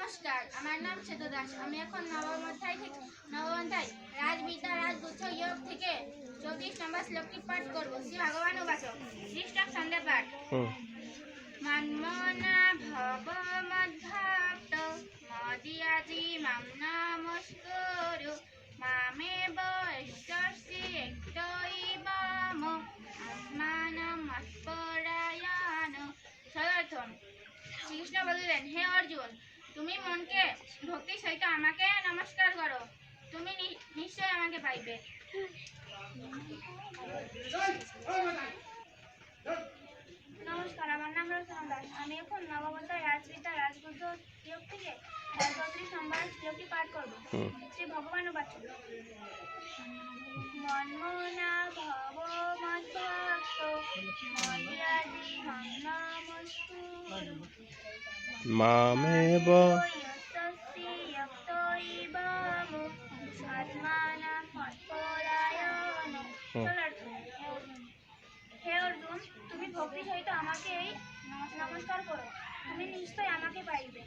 নমস্কার, আমার নাম সেতু দাস। আমি এখন নবম অধ্যায় রাজবিদ্যা রাজগুচ্ছ যোগ থেকে 34 নম্বর শ্লোকটি পাঠ করব। শ্রী ভগবান উবাচক। দৃষ্টক ছন্দে পাঠ। মন্মনা ভব মদ্ভক্ত মদিয়াজি মাম নমস্কুরু মামেব ঈশ্বরসি একটৈবম আত্মানম মৎপরায়ণ। সদর্থন। শ্রীকৃষ্ণ বলিলেন, হে অর্জুন, তুমি মনকে ভক্তির সহিত আমাকে নমস্কার করো, তুমি নিশ্চয় আমাকে পাইবে। নমস্কার, আমার নাম রচনা দাস। আমি এখন নবম অধ্যায় রাজবিদ্যা রাজগুচ্ছ যোগ থেকে 34 নম্বর শ্লোকটি পাঠ করব। শ্রী ভগবান উবাচক। মন্মনা ভব মদ্ভক্ত মদিয়াজি মাম নমস্কুরু মামেব ঈশ্বরসি একটৈবম আত্মানম মৎপরায়ণ। হে অর্জুন, তুমি ভক্তি সহিত আমাকে নমস্কার করো, তুমি নিশ্চয় আমাকে পাইবে।